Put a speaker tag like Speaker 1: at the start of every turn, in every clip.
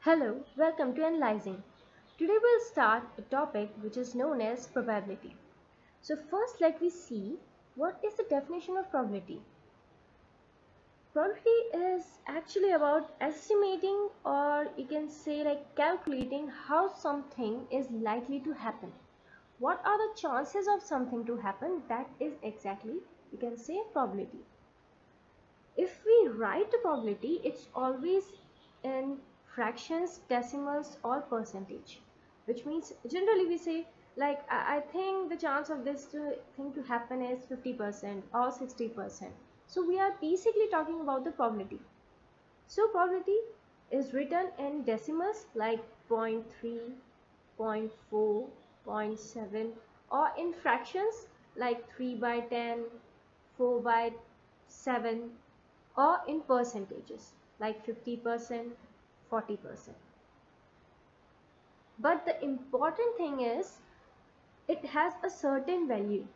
Speaker 1: Hello, welcome to Analyzing. Today we'll start a topic which is known as probability. So first let me see what is the definition of probability. Probability is actually about estimating, or you can say like calculating how something is likely to happen. What are the chances of something to happen? That is exactly, you can say, probability. If we write a probability, it's always in fractions, decimals, or percentage, which means generally we say like I think the chance of this thing to happen is 50% or 60%. So we are basically talking about the probability. So probability is written in decimals like 0.3, 0.4, 0.4, 0.7, or in fractions like 3 by 10, 4 by 7, or in percentages like 50%, 40%. But the important thing is it has a certain value.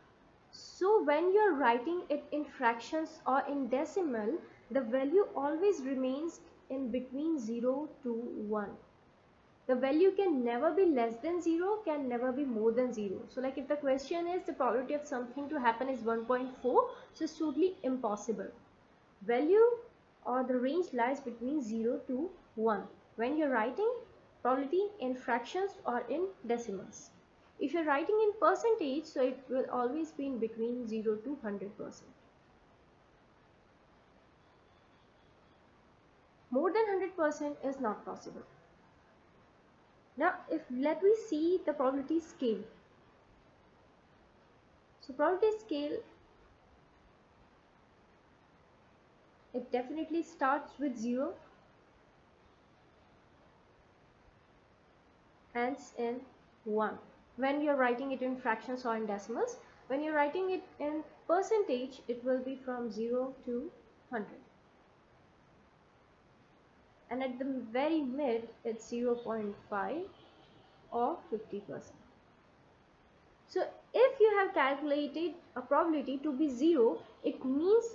Speaker 1: So when you're writing it in fractions or in decimal, the value always remains in between 0 to 1. The value can never be less than 0, can never be more than 0. So like if the question is the probability of something to happen is 1.4, so it's totally impossible. Value or the range lies between 0 to 1 when you're writing probability in fractions or in decimals. If you're writing in percentage, so it will always be in between 0 to 100%. More than 100% is not possible. Now, let me see the probability scale. So probability scale, it definitely starts with 0, ends in 1. When you're writing it in fractions or in decimals, when you're writing it in percentage, it will be from 0 to 100. And at the very mid, it's 0.5 or 50%. So if you have calculated a probability to be 0, it means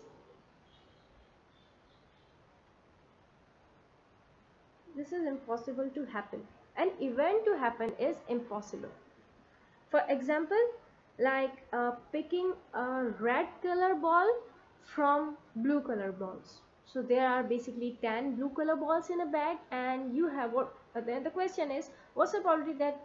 Speaker 1: this is impossible to happen. An event to happen is impossible. For example, like picking a red color ball from blue color balls. So there are basically 10 blue color balls in a bag, and you have what then the question is, what's the probability that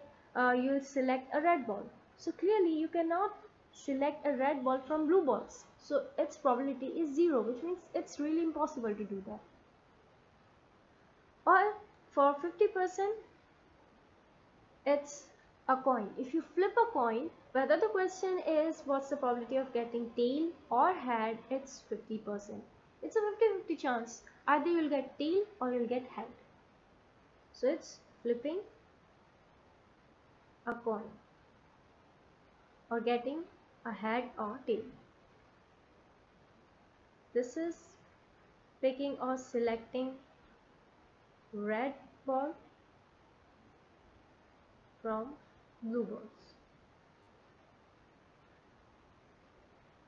Speaker 1: you will select a red ball? So clearly you cannot select a red ball from blue balls. So its probability is 0, which means it's really impossible to do that. Or for 50%, it's a coin. If you flip a coin, whether the question is what's the probability of getting tail or head, it's 50%. It's a 50-50 chance. Either you'll get tail or you'll get head. So it's flipping a coin or getting a head or tail. This is picking or selecting red ball from blue balls.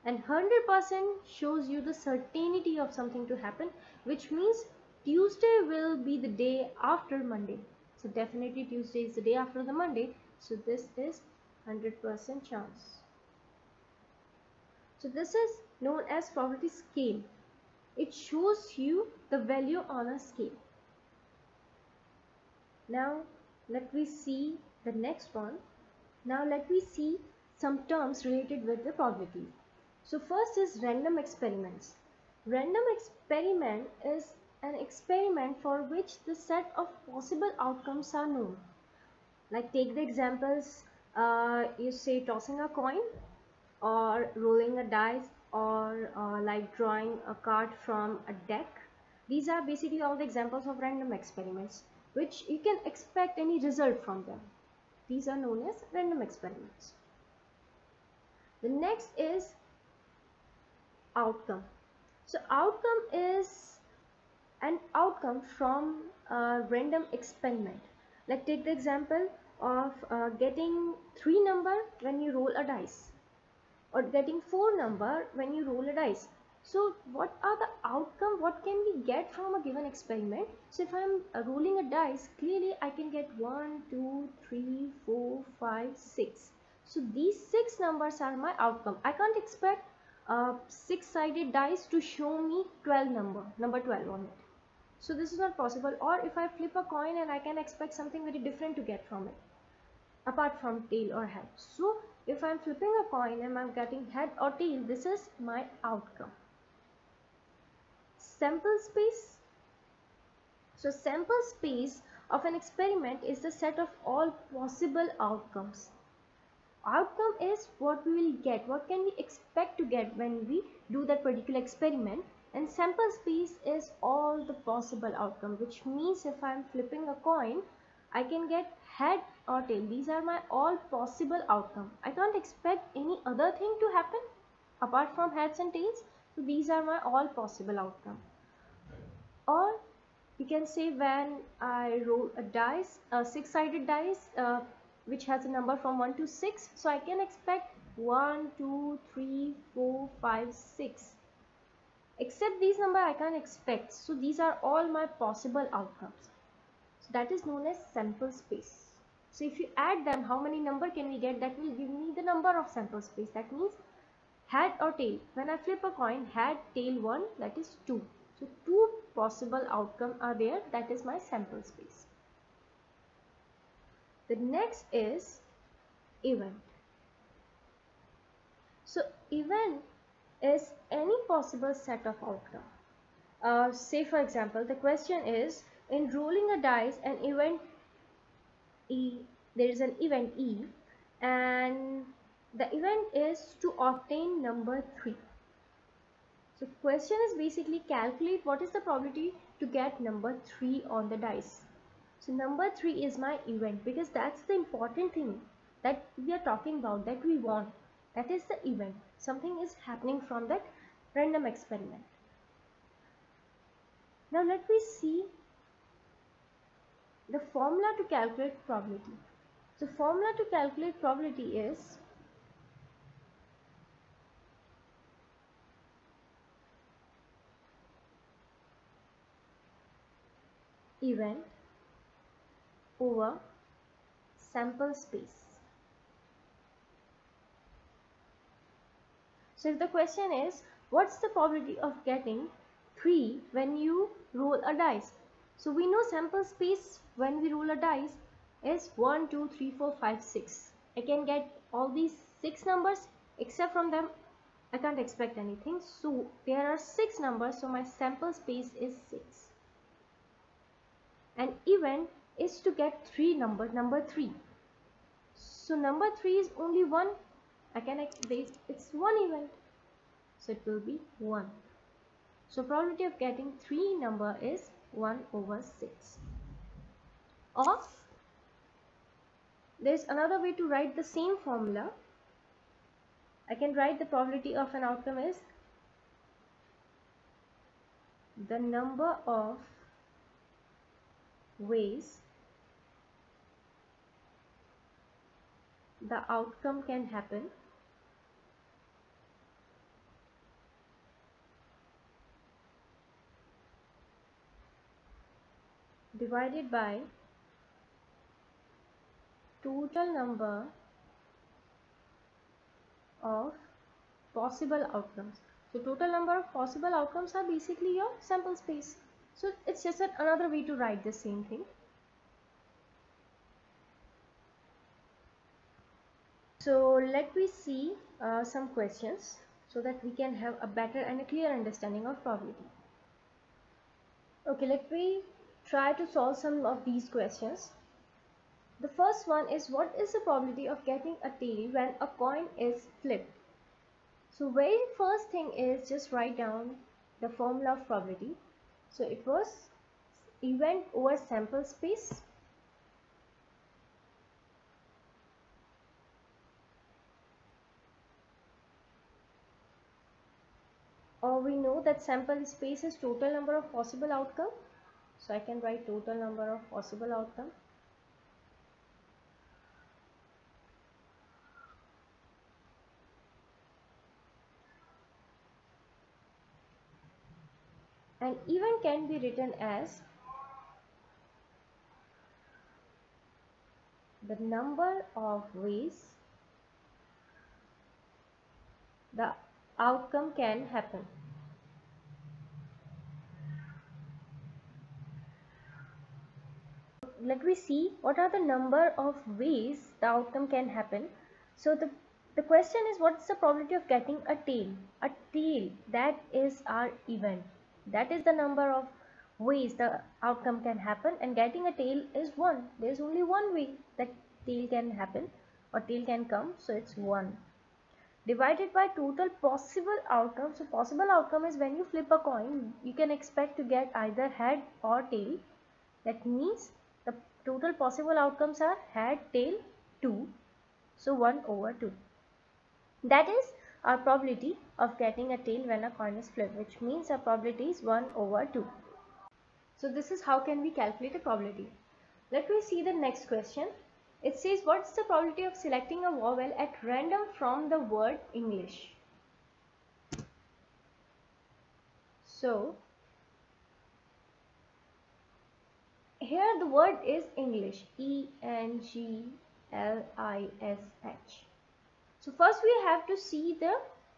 Speaker 1: And 100% shows you the certainty of something to happen, which means Tuesday will be the day after Monday. So definitely Tuesday is the day after the Monday. So this is 100% chance. So this is known as probability scale. It shows you the value on a scale. Now let me see the next one. Now let me see some terms related with the probability. So first is random experiments. Random experiment is an experiment for which the set of possible outcomes are known. Like take the examples, you say tossing a coin, or rolling a dice, or like drawing a card from a deck. These are basically all the examples of random experiments which you can expect any result from them. These are known as random experiments. The next is outcome. So outcome is an outcome from a random experiment. Like take the example of getting 3 number when you roll a dice, or getting 4 number when you roll a dice. So what are the outcome, what can we get from a given experiment? So if I'm rolling a dice, clearly I can get 1, 2, 3, 4, 5, 6. So these 6 numbers are my outcome. I can't expect a 6-sided dice to show me 12 number 12 on it. So this is not possible. Or if I flip a coin, and I can expect something very different to get from it, apart from tail or head. So if I'm flipping a coin and I'm getting head or tail, this is my outcome. Sample space. So sample space of an experiment is the set of all possible outcomes. Outcome is what we will get, what can we expect to get when we do that particular experiment, and sample space is all the possible outcome, which means if I am flipping a coin, I can get head or tail. These are my all possible outcome. I can't expect any other thing to happen apart from heads and tails. So these are my all possible outcome. Or you can say when I roll a dice, a 6-sided dice, which has a number from 1 to 6, so I can expect 1, 2, 3, 4, 5, 6. Except these number I can't expect. So these are all my possible outcomes. So that is known as sample space. So if you add them, how many number can we get? That will give me the number of sample space. That means head or tail. When I flip a coin, head, tail 1, that is 2. So 2 possible outcomes are there. That is my sample space. The next is event. So event is any possible set of outcome. Say for example, the question is, in rolling a dice, an event E, there is an event E, and the event is to obtain number 3. So question is basically calculate what is the probability to get number 3 on the dice. So number 3 is my event, because that's the important thing that we are talking about, that we want. That is the event. Something is happening from that random experiment. Now let me see the formula to calculate probability. So formula to calculate probability is event over sample space. So if the question is, what's the probability of getting 3 when you roll a dice? So we know sample space when we roll a dice is 1, 2, 3, 4, 5, 6. I can get all these 6 numbers, except from them I can't expect anything. So there are 6 numbers, so my sample space is 6. And event is to get 3 number 3. So number 3 is only 1. It's one event, so it will be 1. So probability of getting 3 number is 1 over 6. Or there's another way to write the same formula. I can write the probability of an outcome is the number of ways the outcome can happen divided by total number of possible outcomes. So total number of possible outcomes are basically your sample space. So it's just another way to write the same thing. So let me see some questions so that we can have a better and a clear understanding of probability. Okay, let me try to solve some of these questions. The first one is, what is the probability of getting a tail when a coin is flipped? So very first thing is just write down the formula of probability. So it was event over sample space. Or we know that sample space is total number of possible outcome. So I can write total number of possible outcome. An event can be written as the number of ways the outcome can happen. Let me see what are the number of ways the outcome can happen. So the question is, what's the probability of getting a tail? A tail, that is our event. That is the number of ways the outcome can happen, and getting a tail is one. There's only one way that tail can happen or tail can come, so it's 1. Divided by total possible outcome. So possible outcome is when you flip a coin, you can expect to get either head or tail. That means the total possible outcomes are head, tail, 2. So 1 over 2. That is our probability of getting a tail when a coin is flipped, which means our probability is 1 over 2. So this is how can we calculate a probability. Let me see the next question. It says, what's the probability of selecting a vowel at random from the word English? So here the word is English, English. So first we have to see the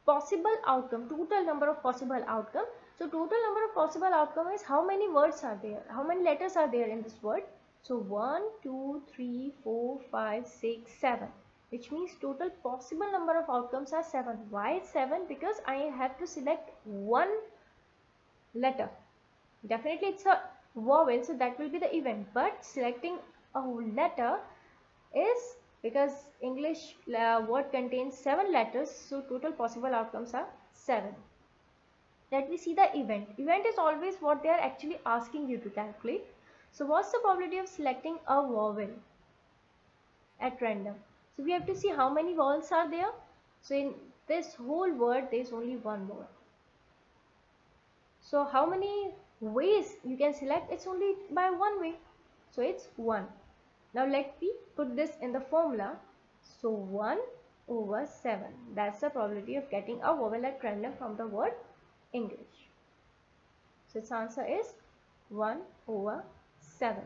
Speaker 1: possible outcome, total number of possible outcome. So total number of possible outcome is how many words are there, how many letters are there in this word. So 1, 2, 3, 4, 5, 6, 7, which means total possible number of outcomes are 7. Why 7? Because I have to select one letter. Definitely it's a vowel, so that will be the event, but selecting a letter is because English word contains 7 letters, so total possible outcomes are 7. Let me see the event. Event is always what they are actually asking you to calculate. So what's the probability of selecting a vowel at random? So we have to see how many vowels are there. So in this whole word there is only one word. So how many ways you can select? It's only by one way. So it's 1. Now let me put this in the formula. So 1 over 7. That's the probability of getting a vowel at random from the word English. So its answer is 1 over 7.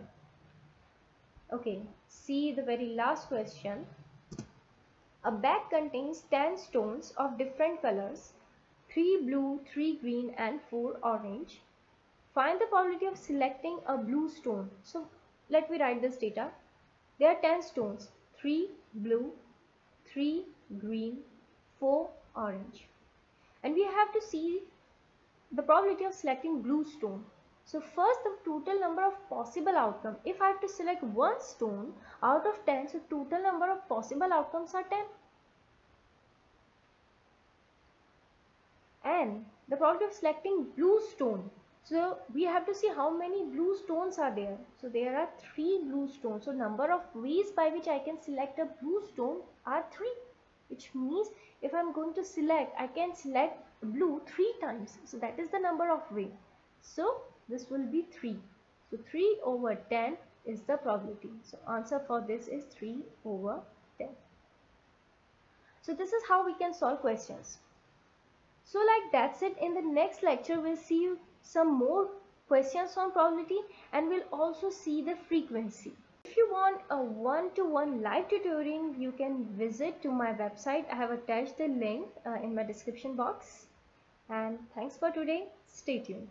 Speaker 1: Okay, see the very last question. A bag contains 10 stones of different colors, 3 blue, 3 green and 4 orange. Find the probability of selecting a blue stone. So let me write this data. There are 10 stones, 3 blue, 3 green, 4 orange. And we have to see the probability of selecting blue stone. So first the total number of possible outcome. If I have to select one stone out of 10, so total number of possible outcomes are 10. And the probability of selecting blue stone. So we have to see how many blue stones are there. So there are 3 blue stones. So number of ways by which I can select a blue stone are 3. Which means if I am going to select, I can select blue 3 times. So that is the number of ways. So this will be 3. So 3 over 10 is the probability. So answer for this is 3 over 10. So this is how we can solve questions. So like that's it. In the next lecture we'll see some more questions on probability and we'll also see the frequency. If you want a one-to-one live tutoring, you can visit to my website. I have attached the link in my description box. And thanks for today. Stay tuned.